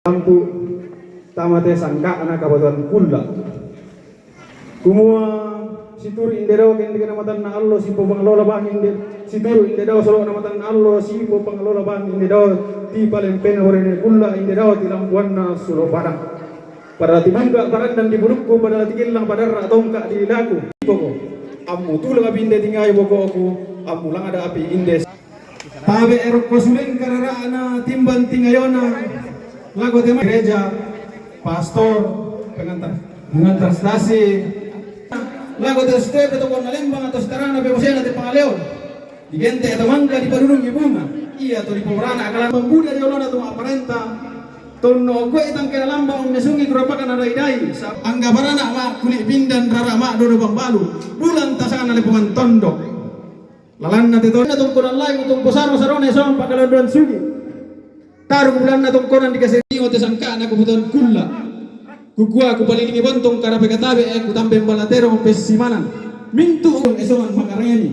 lampu tamate sangka anak kabupaten Kulla. Kumua situru indero ken kenamatan na allo si pengelola bang inde situru indero solo kenamatan allo si pengelola bang indero di palempen orene Kulla indero di lampuanna sulo padang. Pada tibuka baran dan diburukku pada tigilang pada tongkak di laku. Poko ammu tulang api inde tingai poko aku ammu lang ada api inde. Tabe erok kosulen karara ana timban tingayona lagu tema gereja pastor pengantar stasi lagu step itu warna lembang atau sekarang nabe bosena di pangaleon digente atau mangga di padunung bunga iya atau di pemurana akalan membuda di olona atau aparenta tono gue itang kena lambang mesungi kurapakan ada idai angga barana mak kulit pindan rara mak dodo bang balu bulan tasangan ale peman tondok lalan nanti tono tungkuran lain untuk posaro sarone sama pakalondon sugi taruh bulan na tungkuran dikasih ngote sangka na kebutuhan Kulla kukua ku paling bontong karape katabe ku tambe balatero pesimanan mintu esongan makareni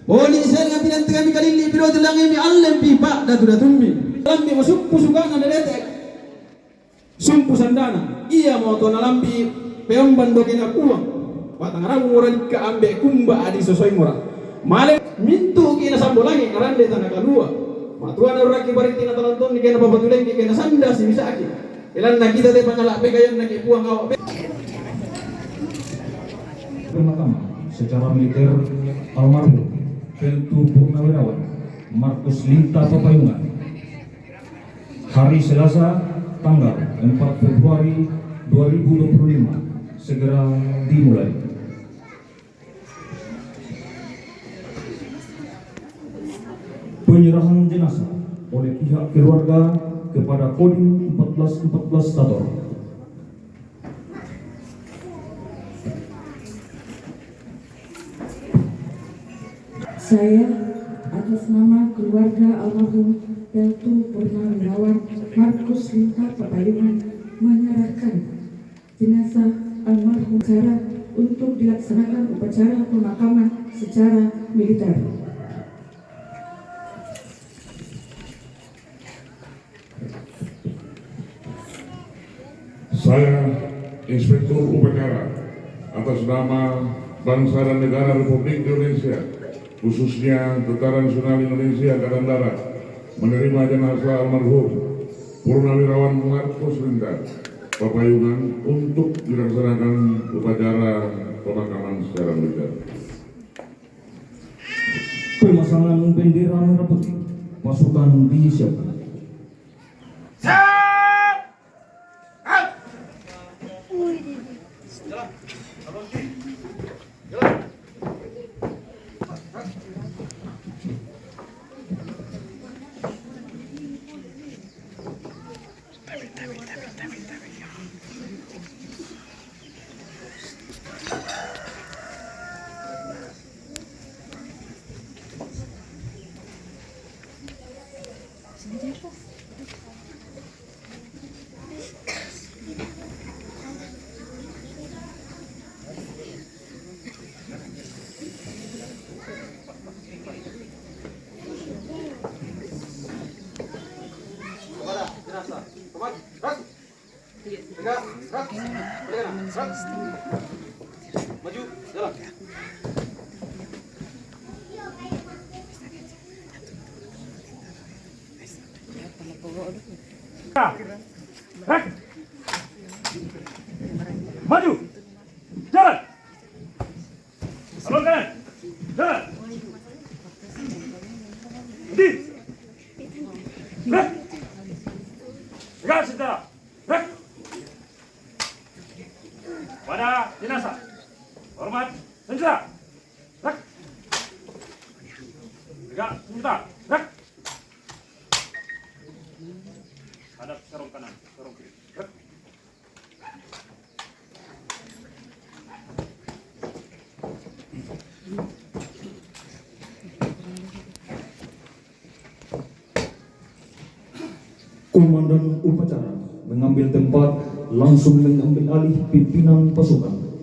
boli sen ngapinan kami kalili biro telang ini allem pipa datu datumbi lambi masuk pusugana detek sumpu sandana iya mau tuan lambi peomban dokena uang batang ramu orang ka ambe kumba adi sosoi murah male mintu kina sambo lagi karande tanah kedua matuan orang kibarit tina tonton kena babatuleng kena sanda si bisa aki ilan na kita teh pangalak pegayan na kipuang awak Pertama, secara militer almarhum Peltu Purnawirawan Markus Linta Papayungan hari Selasa tanggal 4 Februari 2025 segera dimulai. Penyerahan jenazah oleh pihak keluarga kepada Kodim 1414 Tator. Saya atas nama keluarga almarhum Peltu Purnawirawan Markus Linta Papayungan menyerahkan jenazah almarhum cara untuk dilaksanakan upacara pemakaman secara militer. Saya, Inspektur Upacara, atas nama bangsa dan negara Republik Indonesia, khususnya Tentara Nasional Indonesia Angkatan Darat, menerima jenazah almarhum Purnawirawan Markus Linta Papayungan untuk dilaksanakan upacara pemakaman secara militer. Pemasangan bendera merah putih pasukan disiapkan. Maju, jalan. Maju, jalan. Alur kanan, jalan. Berhenti. Gerak. Gerak saudara. Gerak. Pada jenazah. Hormat senjata. Gerak. Gerak senjata. Gerak. Hadap sarung kanan, sarung kiri. Gerak. Komandan upacara mengambil tempat langsung mengambil alih pimpinan pasukan.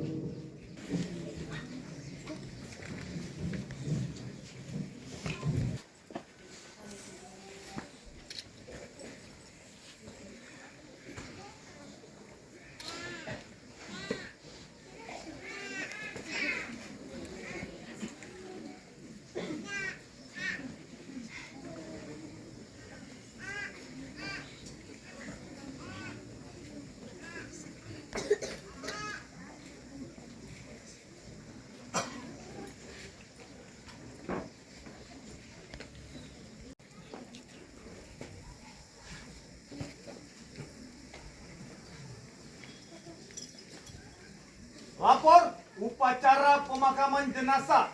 Lapor upacara pemakaman jenazah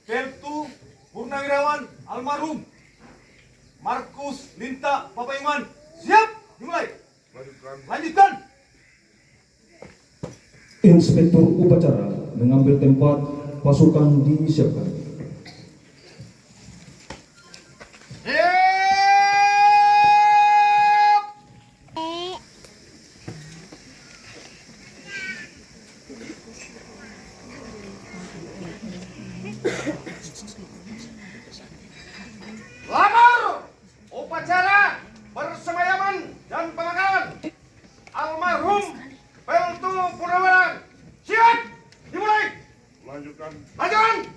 Peltu Purnawirawan almarhum Markus Linta Papaiman. Siap, dimulai. Lanjutkan. Inspektur upacara mengambil tempat, pasukan disiapkan. Lamar upacara persemayaman dan pemakaman almarhum Peltu Purnawirawan. Siap, dimulai. Lanjutkan. Lanjutkan.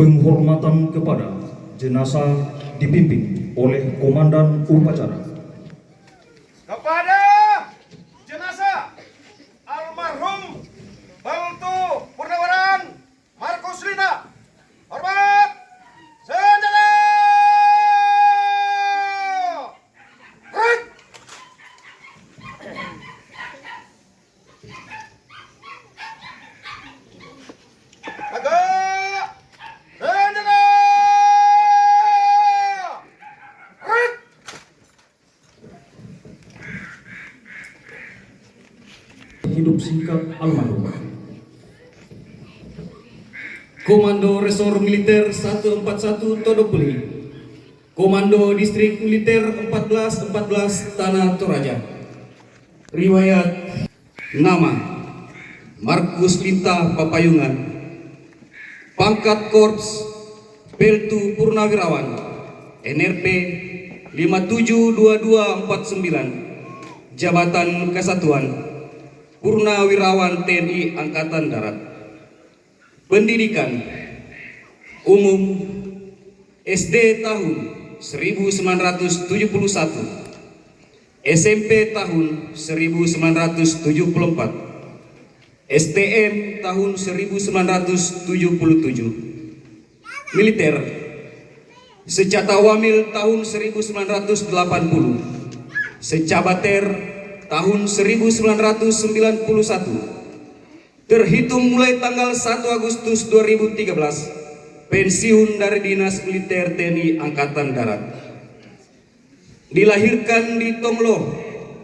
Penghormatan kepada jenazah dipimpin oleh Komandan Upacara. Kepada jenazah almarhum Peltu Purnawirawan Markus Linta, hormat senjata. Agak senjata. Hidup singkat almarhum. Komando Resor Militer 141 Todopuli, Komando Distrik Militer 1414 Tanah Toraja. Riwayat nama Markus Linta Papayungan, pangkat Korps Peltu Purnawirawan, NRP 572249, Jabatan Kesatuan Purnawirawan TNI Angkatan Darat. Pendidikan umum SD tahun 1971, SMP tahun 1974, STM tahun 1977, militer Secata Wamil tahun 1980, Secabater tahun 1991. Terhitung mulai tanggal 1 Agustus 2013, pensiun dari Dinas Militer TNI Angkatan Darat. Dilahirkan di Tonglo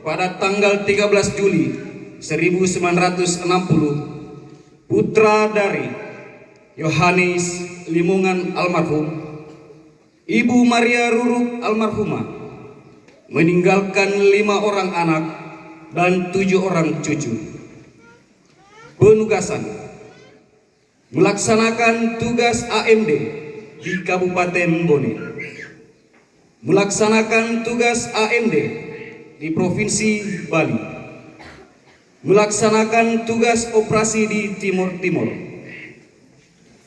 pada tanggal 13 Juli 1960, putra dari Yohanes Limongan almarhum, Ibu Maria Ruruk almarhumah, meninggalkan 5 orang anak dan 7 orang cucu. Penugasan melaksanakan tugas AMD di Kabupaten Bone, melaksanakan tugas AMD di Provinsi Bali, melaksanakan tugas operasi di Timur Timur.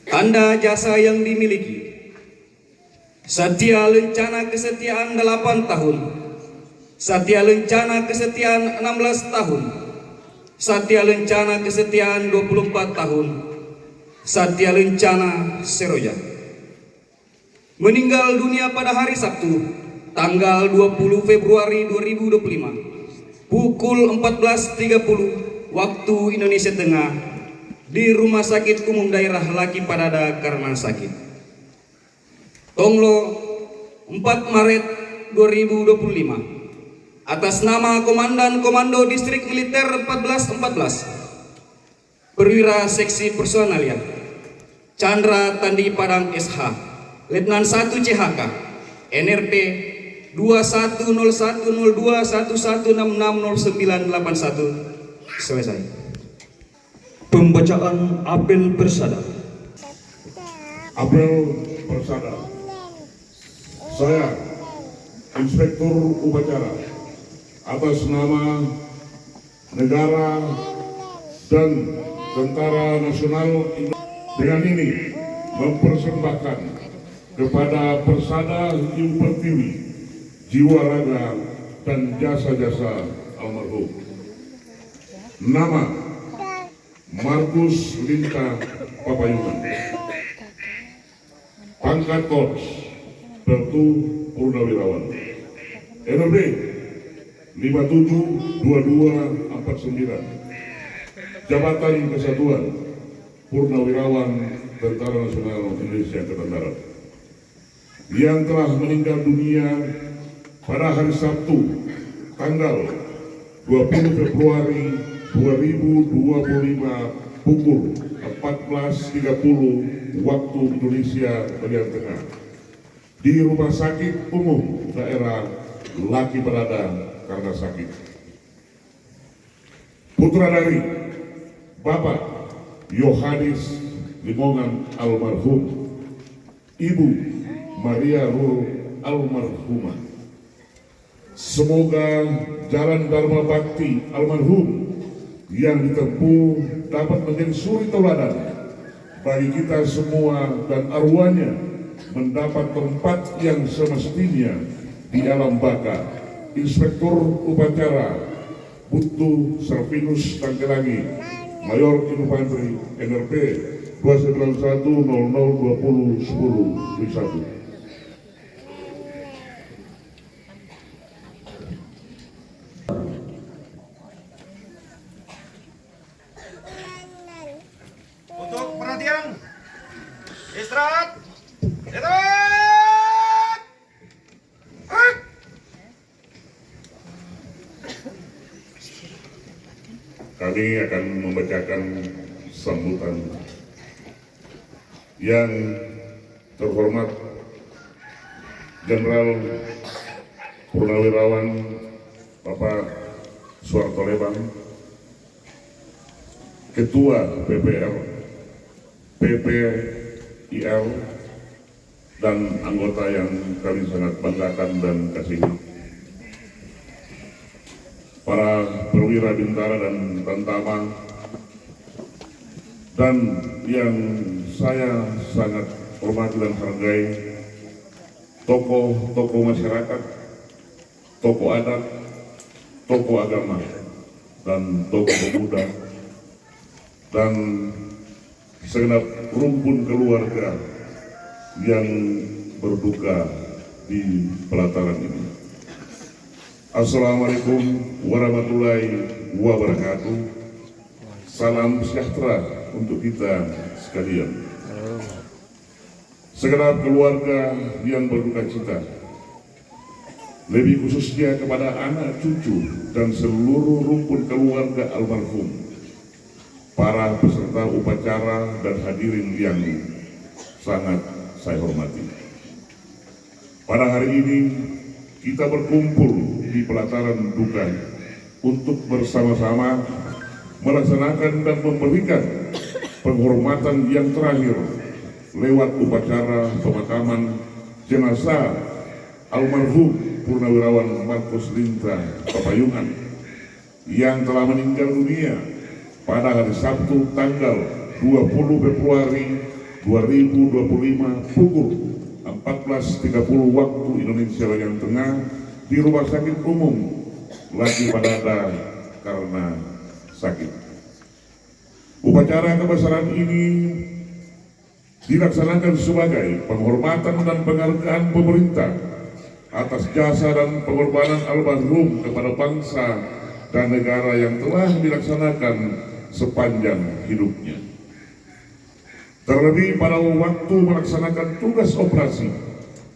Tanda jasa yang dimiliki: Satya Lencana Kesetiaan 8 tahun, Satya Lencana Kesetiaan 16 tahun, Satya Lencana Kesetiaan 24 tahun, Satya Lencana Seroja. Meninggal dunia pada hari Sabtu, tanggal 20 Februari 2025, pukul 14.30 waktu Indonesia Tengah, di Rumah Sakit Umum Daerah Laki Padada karena sakit. Tonglo, 4 Maret 2025. Atas nama Komandan Komando Distrik Militer 1414, Perwira Seksi Personalia Chandra Tandi Padang SH, Letnan 1 CHK, NRP 21010211660981. Selesai. Pembacaan apel persada. Apel persada. Saya, Inspektur Upacara, atas nama negara dan Tentara Nasional Indonesia, dengan ini mempersembahkan kepada Persada Ibu Pertiwi, jiwa raga dan jasa-jasa almarhum. Nama Markus Linta Papayungan. Pangkat Korps Peltu Purnawirawan. NRB 572249. Jabatan Kesatuan Purnawirawan Tentara Nasional Indonesia Angkatan Darat yang telah meninggal dunia pada hari Sabtu tanggal 20 Februari 2025 pukul 14.30 waktu Indonesia bagian tengah di Rumah Sakit Umum Daerah Laki Berada karena sakit. Putra dari Bapak Yohanes Limongan almarhum, Ibu Maria Rul almarhumah. Semoga jalan Dharma Bakti almarhum yang ditempuh dapat menjadi suri tauladan bagi kita semua dan arwahnya mendapat tempat yang semestinya di alam baka. Inspektur Upacara Butu Servinus Tanggelangi, Mayor Infanteri NRP 291002010 Untuk perhatian, istirahat, istirahat. Kami akan membacakan sambutan yang terhormat Jenderal Purnawirawan Bapak Soeharto Lebang, Ketua PPIL dan anggota yang kami sangat banggakan dan kasihi, para perwira bintara dan tantama, dan yang saya sangat hormati dan hargai, tokoh-tokoh masyarakat, tokoh adat, tokoh agama, dan tokoh pemuda, dan segenap rumpun keluarga yang berduka di pelataran ini. Assalamualaikum warahmatullahi wabarakatuh. Salam sejahtera untuk kita sekalian. Segenap keluarga yang berduka cita, lebih khususnya kepada anak cucu dan seluruh rumpun keluarga almarhum, para peserta upacara dan hadirin yang sangat saya hormati. Pada hari ini kita berkumpul di pelataran duka untuk bersama-sama melaksanakan dan memberikan penghormatan yang terakhir lewat upacara pemakaman jenazah almarhum Purnawirawan Markus Linta Papayungan yang telah meninggal dunia pada hari Sabtu tanggal 20 Februari 2025 pukul 14.30 waktu Indonesia bagian tengah di Rumah Sakit Umum Laki Berada karena sakit. Upacara kebesaran ini dilaksanakan sebagai penghormatan dan penghargaan pemerintah atas jasa dan pengorbanan almarhum kepada bangsa dan negara yang telah dilaksanakan sepanjang hidupnya. Terlebih pada waktu melaksanakan tugas operasi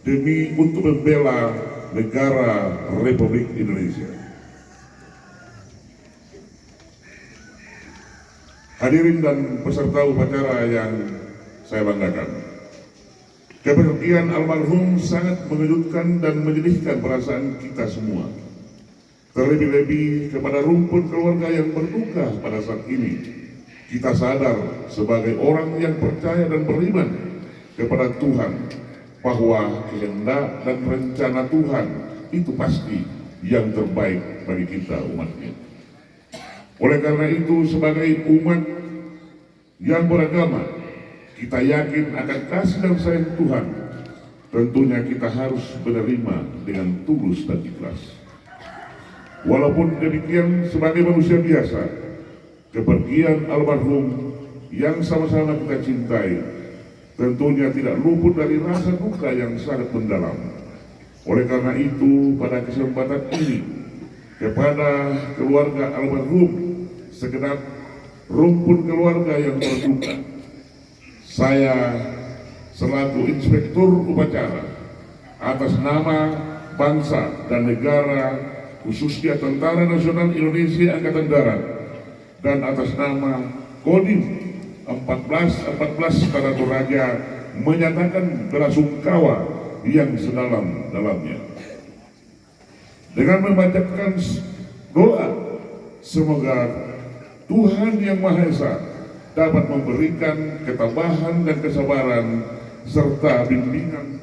demi untuk membela negara Republik Indonesia. Hadirin dan peserta upacara yang saya banggakan, kepergian almarhum sangat mengejutkan dan menyedihkan perasaan kita semua. Terlebih-lebih kepada rumpun keluarga yang berduka pada saat ini. Kita sadar sebagai orang yang percaya dan beriman kepada Tuhan bahwa kehendak dan rencana Tuhan itu pasti yang terbaik bagi kita umatnya. Oleh karena itu sebagai umat yang beragama, kita yakin akan kasih dan sayang Tuhan tentunya kita harus menerima dengan tulus dan ikhlas. Walaupun demikian, sebagai manusia biasa, kepergian almarhum yang sama-sama kita cintai tentunya tidak luput dari rasa duka yang sangat mendalam. Oleh karena itu, pada kesempatan ini, kepada keluarga almarhum, segenap rumpun keluarga yang berduka, saya selaku inspektur upacara atas nama bangsa dan negara, khususnya Tentara Nasional Indonesia Angkatan Darat, dan atas nama Kodim 1414 Tata Toraja, menyatakan belasungkawa yang sedalam-dalamnya. Dengan membacakan doa, semoga Tuhan Yang Maha Esa dapat memberikan ketabahan dan kesabaran serta bimbingan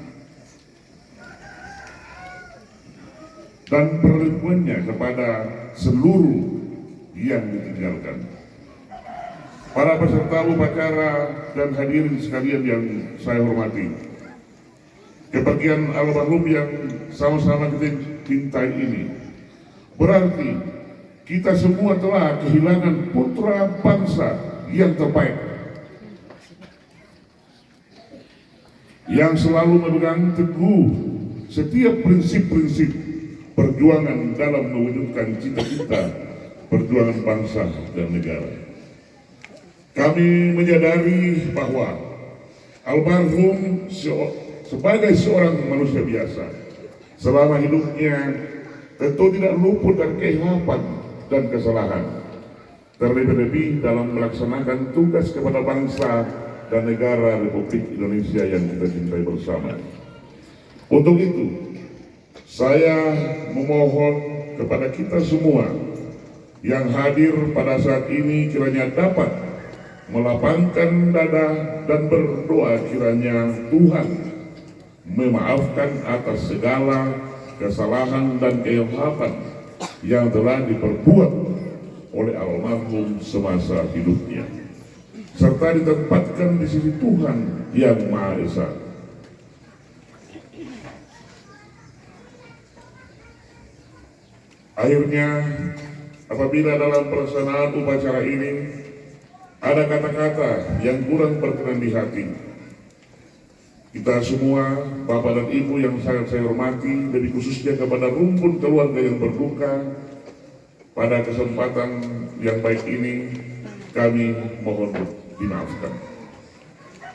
dan perlindungannya kepada seluruh yang ditinggalkan. Para peserta upacara dan hadirin sekalian yang saya hormati, kepergian almarhum yang sama-sama kita cintai ini berarti kita semua telah kehilangan putra bangsa yang terbaik, yang selalu memegang teguh setiap prinsip-prinsip perjuangan dalam mewujudkan cita-cita perjuangan bangsa dan negara. Kami menyadari bahwa almarhum sebagai seorang manusia biasa, selama hidupnya tentu tidak luput dari kehilapan dan kesalahan, terlebih-lebih dalam melaksanakan tugas kepada bangsa dan negara Republik Indonesia yang kita cintai bersama. Untuk itu, saya memohon kepada kita semua yang hadir pada saat ini kiranya dapat melapangkan dada dan berdoa kiranya Tuhan memaafkan atas segala kesalahan dan kehilapan yang telah diperbuat oleh almarhum semasa hidupnya, serta ditempatkan di sisi Tuhan Yang Maha Esa. Akhirnya, apabila dalam pelaksanaan upacara ini ada kata-kata yang kurang berkenan di hati, kita semua, Bapak dan Ibu yang sangat saya hormati, lebih khususnya kepada rumpun keluarga yang berduka, pada kesempatan yang baik ini kami mohon dimaafkan.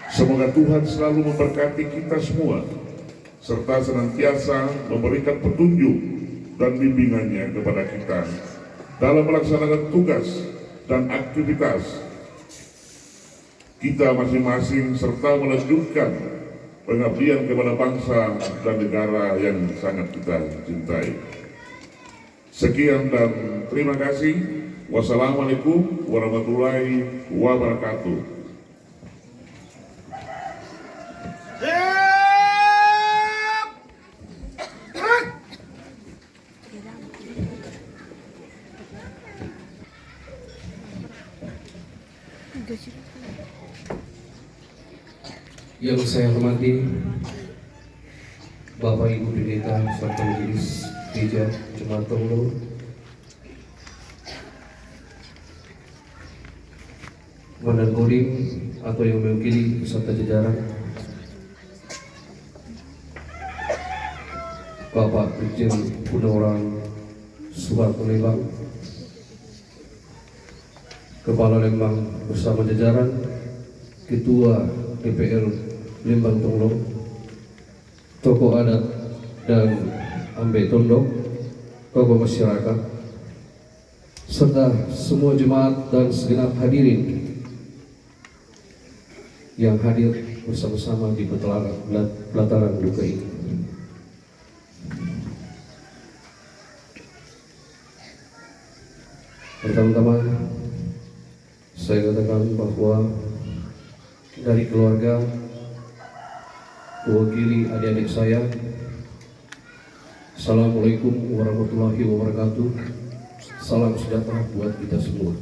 Semoga Tuhan selalu memberkati kita semua, serta senantiasa memberikan petunjuk dan bimbingannya kepada kita dalam melaksanakan tugas dan aktivitas kita masing-masing, serta melanjutkan pengabdian kepada bangsa dan negara yang sangat kita cintai. Sekian dan terima kasih. Wassalamualaikum warahmatullahi wabarakatuh. Yang saya hormati Bapak Ibu Pendeta serta Majelis Gereja Jemaat Tonglo, Komandan Kodim atau yang mewakili beserta jajaran, Bapak Brigjen Purnawirawan Suharto Lembang, Kepala Lembang bersama jajaran, Ketua DPR Lembang Tonglo, tokoh adat dan Ambe Tondok, tokoh masyarakat, serta semua jemaat dan segenap hadirin yang hadir bersama-sama di pelataran duka ini. Pertama-tama saya katakan bahwa dari keluarga, mewakili adik-adik saya, Assalamualaikum warahmatullahi wabarakatuh. Salam sejahtera buat kita semua.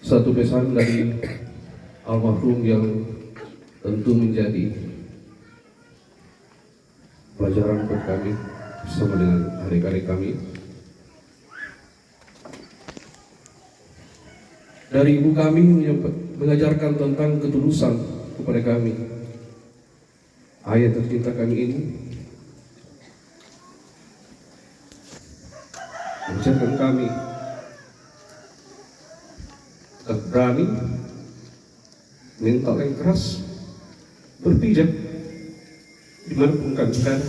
satu pesan dari almarhum yang tentu menjadi pelajaran buat kami bersama dengan adik-adik kami. Dari ibu kami mengajarkan tentang ketulusan kepada kami. Ayah tercinta kami ini mengajarkan kami tetap berani, mental yang keras, berpijak dimanapun kami berada.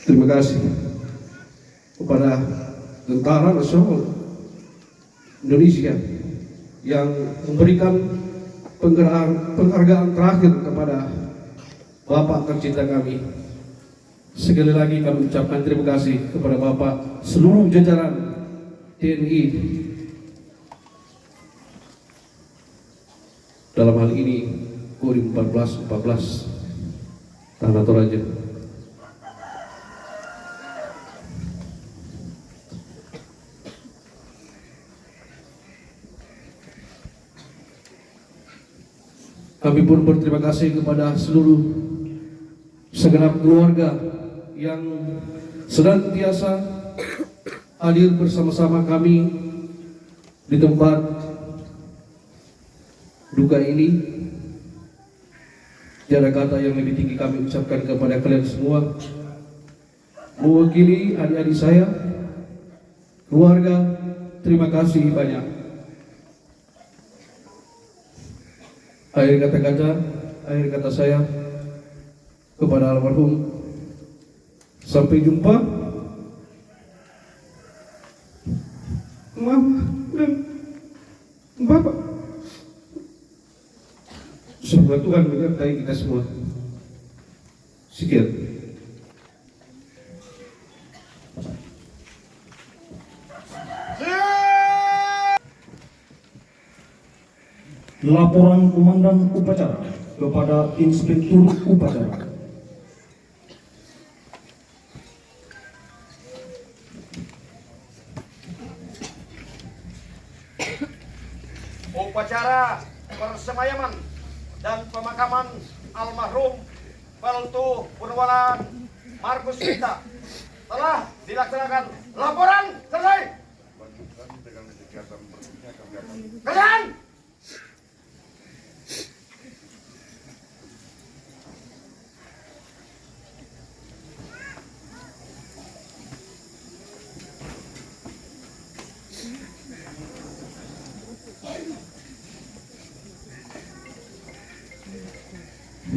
Terima kasih kepada Tentara Nasional Indonesia yang memberikan penghargaan terakhir kepada Bapak tercinta kami. Sekali lagi kami ucapkan terima kasih kepada Bapak seluruh jajaran TNI. Dalam hal ini Kodim 1414 Tanah Toraja. Kami pun berterima kasih kepada seluruh segenap keluarga yang senantiasa hadir bersama-sama kami di tempat duka ini. Tiada kata yang lebih tinggi kami ucapkan kepada kalian semua. Mewakili adik-adik saya, keluarga, terima kasih banyak. Akhir kata saya kepada almarhum, sampai jumpa Mama dan Bapak. Semoga Tuhan menyertai kita semua. Sekian. Laporan Komandan Upacara kepada Inspektur Upacara. Upacara persemayaman dan pemakaman almarhum Peltu Purnawiran Markus Linta telah dilaksanakan. Laporan selesai. Lanjutkan dengan kegiatan berikutnya kami akan Kalian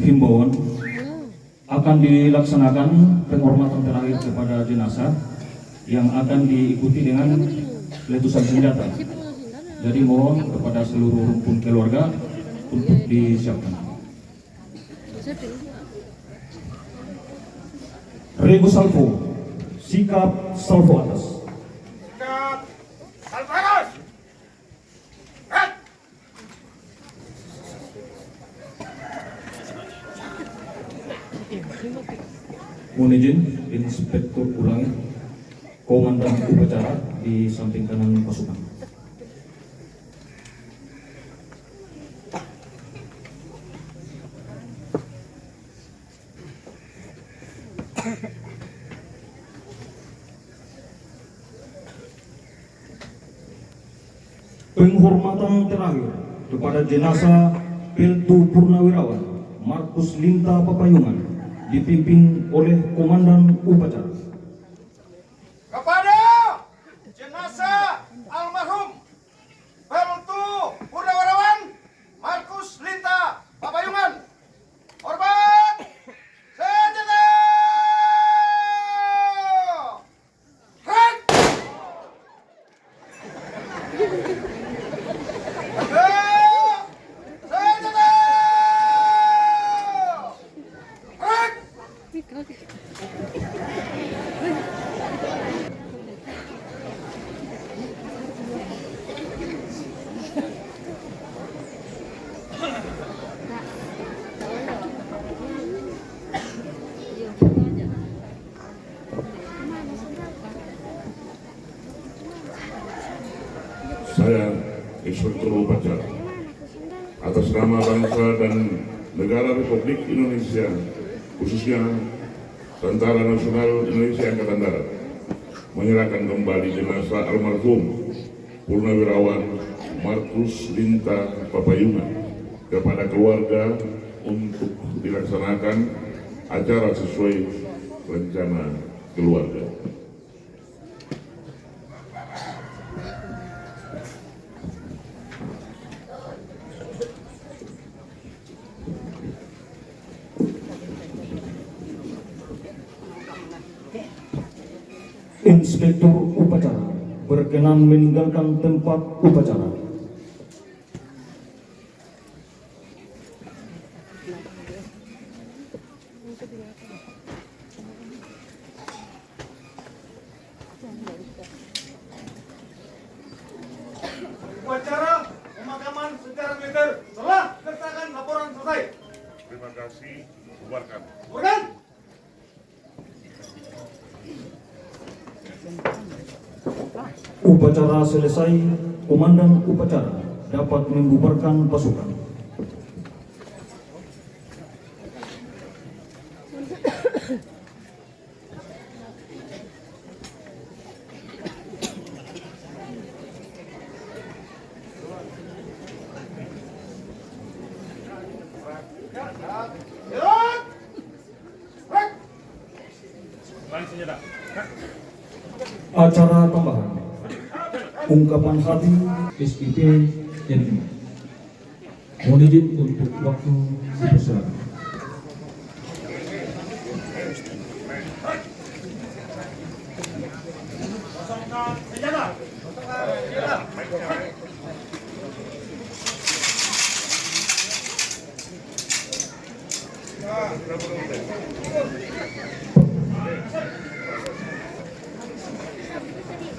Himbauan akan dilaksanakan penghormatan terakhir kepada jenazah yang akan diikuti dengan letusan senjata. Jadi mohon kepada seluruh rumpun keluarga untuk disiapkan. Rego salvo, sikap salvo atas. sikap Alvarez. Red. Mohon izin, Inspektur ulangi, Komandan Upacara di samping kanan pasukan. Penghormatan terakhir kepada jenazah Peltu Purnawiran Markus Linta Papayungan dipimpin oleh Komandan Upacara. Kepada jenazah almarhum Peltu Purnawiran Markus Linta Papayungan, hormat senjata. Red. Senjata. Red. Inspektur Upacara. Atas nama bangsa dan negara Republik Indonesia, khususnya Tentara Nasional Indonesia Angkatan Darat, menyerahkan kembali jenazah almarhum Purnawirawan Markus Linta Papayungan kepada keluarga untuk dilaksanakan acara sesuai rencana keluarga. Inspektur Upacara berkenan meninggalkan tempat upacara. Upacara pemakaman secara militer telah dilaksanakan, laporan selesai. Terima kasih. Bubarkan. Bukan? Upacara selesai, komandan upacara dapat membubarkan pasukan. Gerak! Gerak! Lain senjata. Acara tambahan, ungkapan hati SIP NU. Mohon izin untuk waktu dipersilakan. Kosongkan senjata. Kosongkan senjata.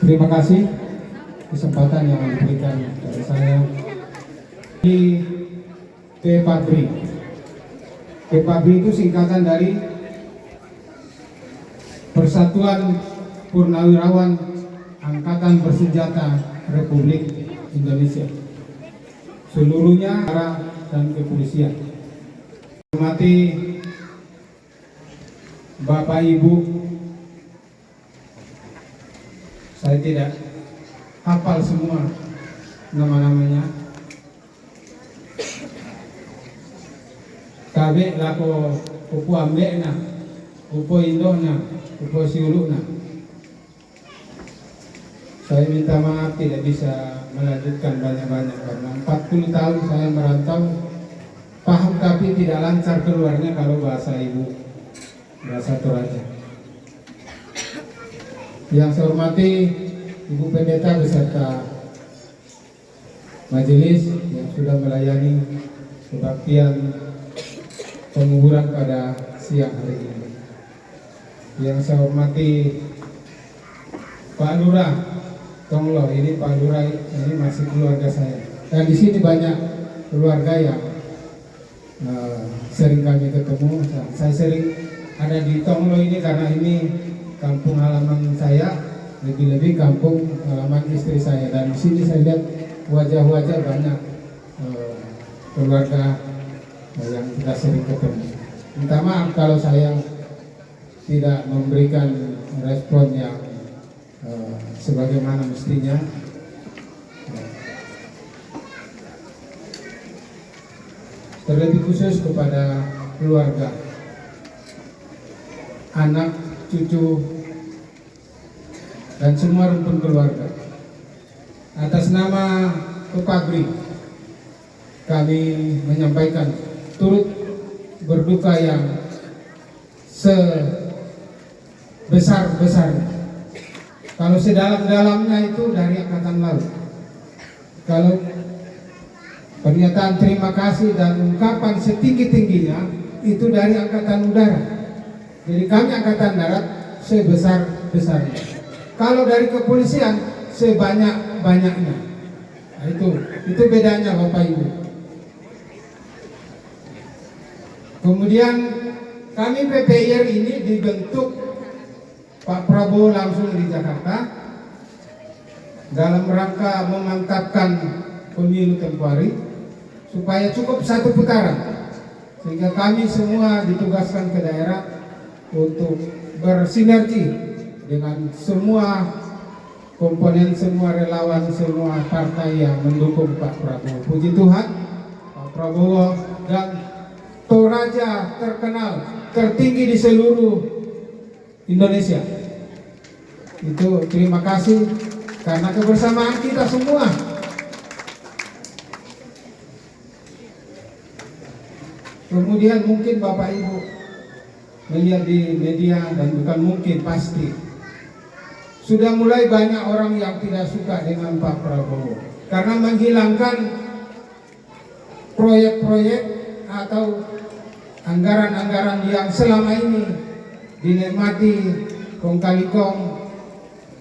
Terima kasih kesempatan yang diberikan kepada saya di PPABRI. PPABRI itu singkatan dari Persatuan Purnawirawan Angkatan Bersenjata Republik Indonesia, seluruhnya tentara dan kepolisian. Hormati Bapak Ibu, saya tidak hafal semua nama-namanya. Kabe lako upu ambekna, upu indona, upu siuluna. Saya minta maaf tidak bisa melanjutkan banyak-banyak karena 40 tahun saya merantau, paham tapi tidak lancar keluarnya kalau bahasa ibu, bahasa Toraja. Yang saya hormati Ibu Pendeta beserta majelis yang sudah melayani kebaktian penguburan pada siang hari ini. Yang saya hormati Pak Lurah Tonglo, ini Pak Lurah ini masih keluarga saya. Dan di sini banyak keluarga yang sering kami ketemu. Saya sering ada di Tonglo ini karena ini kampung halaman saya, lebih-lebih kampung halaman istri saya. Dan di sini saya lihat wajah-wajah banyak keluarga yang kita sering ketemu. Minta maaf kalau saya tidak memberikan respon yang sebagaimana mestinya. Terlebih khusus kepada keluarga, anak, cucu, dan semua rumpun keluarga. Atas nama PPABRI, kami menyampaikan turut berduka yang sebesar-besarnya. Kalau sedalam-dalamnya itu dari Angkatan Laut. Kalau pernyataan terima kasih dan ungkapan setinggi-tingginya itu dari Angkatan Udara. Jadi kami Angkatan Darat sebesar-besarnya. Kalau dari kepolisian sebanyak-banyaknya. Nah, itu bedanya Bapak Ibu. Kemudian kami PPIR ini dibentuk Pak Prabowo langsung di Jakarta dalam rangka memantapkan pemilu tempoh hari supaya cukup 1 putaran, sehingga kami semua ditugaskan ke daerah untuk bersinergi dengan semua komponen, semua relawan, semua partai yang mendukung Pak Prabowo. Puji Tuhan, Pak Prabowo dan Toraja terkenal, tertinggi di seluruh Indonesia. Itu terima kasih karena kebersamaan kita semua. Kemudian mungkin Bapak Ibu melihat di media, dan bukan mungkin, pasti sudah mulai banyak orang yang tidak suka dengan Pak Prabowo karena menghilangkan proyek-proyek atau anggaran-anggaran yang selama ini dinikmati kong kali kong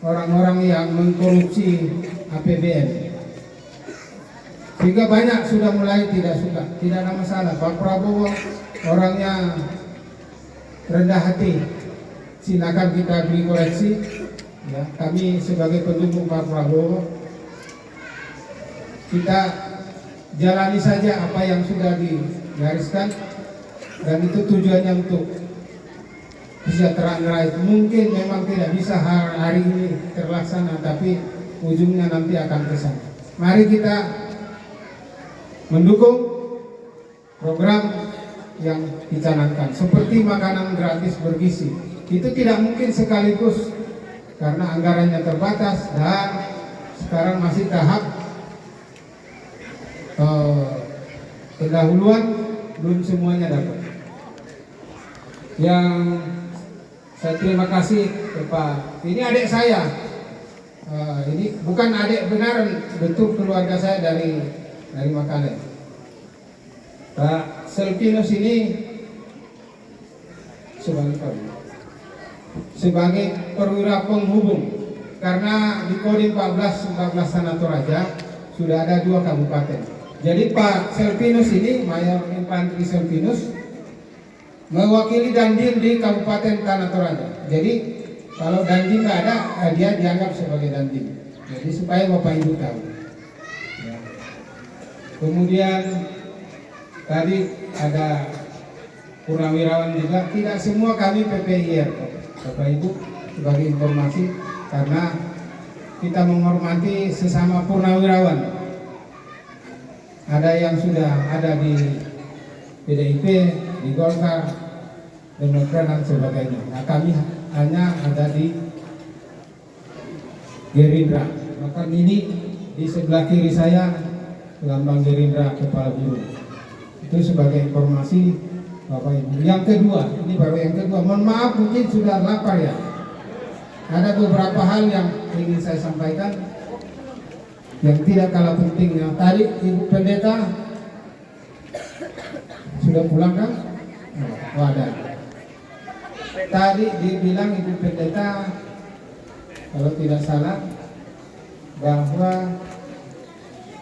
orang-orang yang mengkorupsi APBN. Sehingga banyak sudah mulai tidak suka. Tidak ada masalah, Pak Prabowo orangnya rendah hati, silakan kita beri koreksi. Ya, kami sebagai pendukung Pak Prabowo, kita jalani saja apa yang sudah digariskan, dan itu tujuannya untuk kesejahteraan rakyat. Mungkin memang tidak bisa hari ini terlaksana, tapi ujungnya nanti akan kesana. Mari kita mendukung program yang dicanangkan, seperti makanan gratis bergizi. Itu tidak mungkin sekaligus karena anggarannya terbatas, dan sekarang masih tahap pendahuluan, belum semuanya dapat. Yang saya terima kasih kepada, ini adik saya, ini bukan adik benaran, betul keluarga saya dari Makassar. Pak Selvinus ini sebagai perwira penghubung, karena di Kodim 14 Tanah Toraja sudah ada 2 kabupaten. Jadi Pak Selvinus ini, Mayor Infanteri Selvinus, mewakili Dandim di Kabupaten Tanah Toraja. Jadi kalau Dandim nggak ada, dia dianggap sebagai Dandim. Jadi supaya Bapak Ibu tahu. Ya. Kemudian tadi ada purnawirawan juga. Tidak semua kami PPIR, Bapak Ibu, sebagai informasi, karena kita menghormati sesama purnawirawan. Ada yang sudah ada di PDIP, di Golkar, Demokrat dan sebagainya. Nah, kami hanya ada di Gerindra. Maka ini di sebelah kiri saya lambang Gerindra kepala biru. Itu sebagai informasi Bapak Ibu. Yang kedua, ini baru yang kedua. Mohon maaf mungkin sudah lapar ya. Ada beberapa hal yang ingin saya sampaikan yang tidak kalah pentingnya. Tadi Ibu Pendeta sudah pulang kan? Oh, ada. Tadi dibilang Ibu Pendeta, kalau tidak salah, bahwa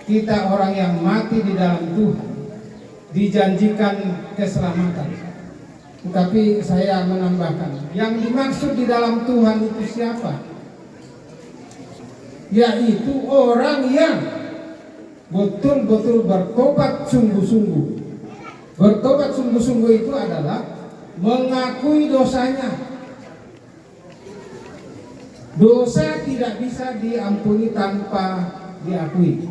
kita orang yang mati di dalam Tuhan dijanjikan keselamatan. Tetapi saya menambahkan, yang dimaksud di dalam Tuhan itu siapa? Yaitu orang yang betul-betul bertobat sungguh-sungguh. Bertobat sungguh-sungguh itu adalah mengakui dosanya. Dosa tidak bisa diampuni tanpa diakui.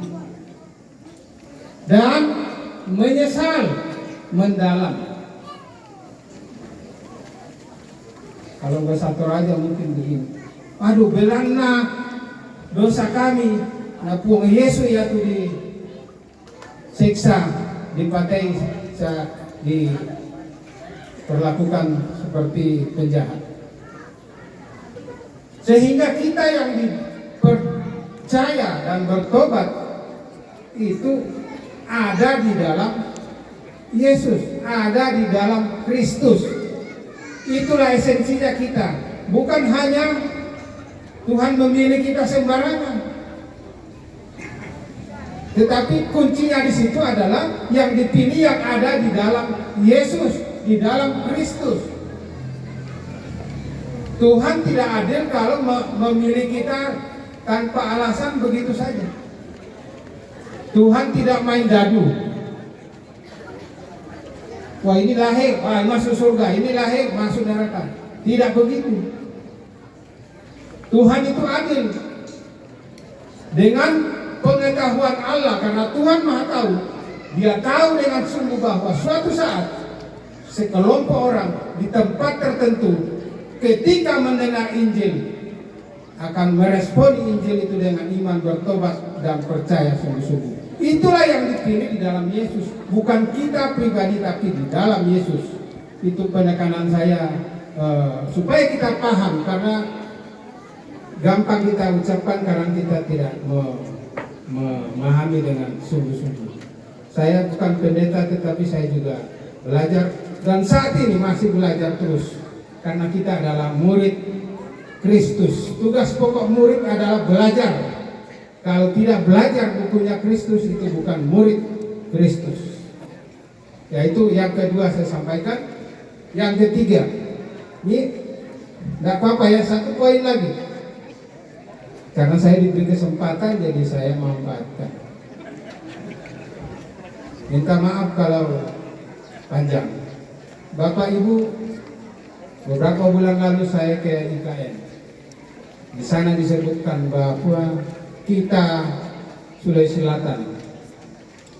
Dan menyesal mendalam. Kalau bahasa Toraja mungkin begini. Aduh, belana dosa kami, nah puang Yesus ya tuh disiksa, dipakai, diperlakukan seperti penjahat. Sehingga kita yang dipercaya dan bertobat itu ada di dalam Yesus, ada di dalam Kristus. Itulah esensinya kita. Bukan hanya Tuhan memilih kita sembarangan, tetapi kuncinya di situ adalah yang dipilih yang ada di dalam Yesus, di dalam Kristus. Tuhan tidak adil kalau memilih kita tanpa alasan begitu saja. Tuhan tidak main dadu. Wah ini lahir, masuk surga, ini lahir, masuk neraka. Tidak begitu. Tuhan itu adil. Dengan pengetahuan Allah, karena Tuhan Maha tahu, Dia tahu dengan sungguh bahwa suatu saat sekelompok orang di tempat tertentu ketika mendengar Injil akan meresponi Injil itu dengan iman, bertobat dan percaya sungguh-sungguh. Itulah yang dipilih di dalam Yesus, bukan kita pribadi tapi di dalam Yesus. Itu penekanan saya supaya kita paham, karena gampang kita ucapkan karena kita tidak memahami dengan sungguh-sungguh. Saya bukan pendeta tetapi saya juga belajar dan saat ini masih belajar terus, karena kita adalah murid Kristus. Tugas pokok murid adalah belajar. Kalau tidak belajar bukunya Kristus, itu bukan murid Kristus. Yaitu yang kedua saya sampaikan. Yang ketiga, ini tidak apa-apa ya, satu poin lagi. Karena saya diberi kesempatan, jadi saya manfaatkan. Minta maaf kalau panjang. Bapak Ibu, beberapa bulan lalu saya ke IKN. Di sana disebutkan bahwa kita Sulawesi Selatan,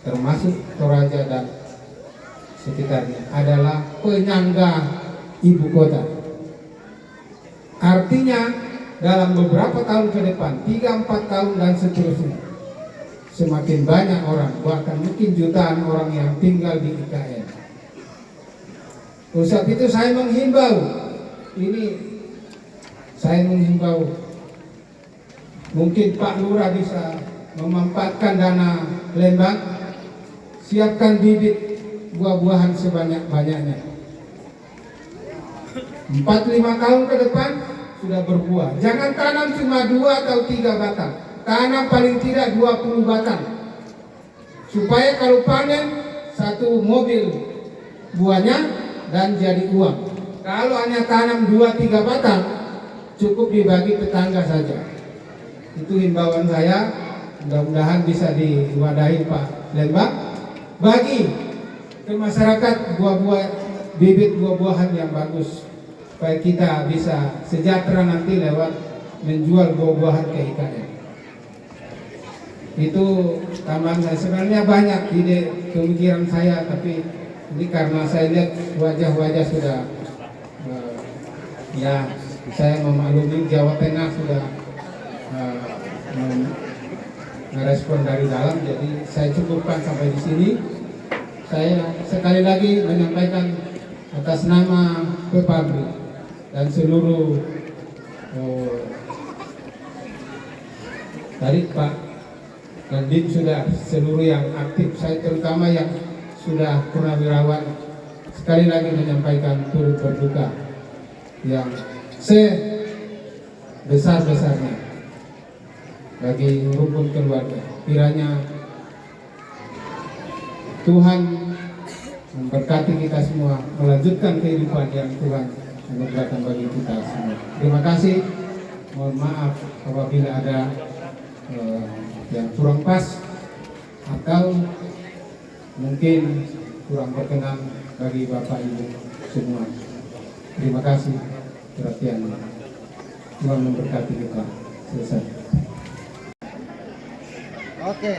termasuk Toraja dan sekitarnya, adalah penyangga ibu kota. Artinya dalam beberapa tahun ke depan, 3-4 tahun dan seterusnya, semakin banyak orang, bahkan mungkin jutaan orang yang tinggal di IKN. Sebab itu saya menghimbau, mungkin Pak Lurah bisa memanfaatkan dana Lembang, siapkan bibit buah-buahan sebanyak-banyaknya. 4-5 tahun ke depan sudah berbuah. Jangan tanam cuma 2 atau 3 batang, tanam paling tidak 20 batang, supaya kalau panen 1 mobil buahnya dan jadi uang. Kalau hanya tanam 2-3 batang, cukup dibagi tetangga saja. Itu himbauan saya, mudah-mudahan bisa diwadahi Pak Lembang, bagi ke masyarakat bibit buah-buahan yang bagus, supaya kita bisa sejahtera nanti lewat menjual buah-buahan ke IKN. Itu tambahan saya. Sebenarnya banyak ide pemikiran saya, tapi ini karena saya lihat wajah-wajah sudah ya saya memaklumi Jawa Tengah sudah merespon dari dalam, jadi saya cukupkan sampai di sini. Saya sekali lagi menyampaikan atas nama Pepabri dan seluruh tadi Pak Dandim sudah, seluruh yang aktif, saya terutama yang sudah purnawirawan, sekali lagi menyampaikan turut berduka yang sebesar-besarnya bagi rukun keluarga. Kiranya Tuhan memberkati kita semua, melanjutkan kehidupan yang Tuhan anugerahkan bagi kita semua. Terima kasih. Mohon maaf apabila ada yang kurang pas atau mungkin kurang berkenan bagi Bapak Ibu semua. Terima kasih perhatiannya. Tuhan memberkati kita. Selesai. Oke.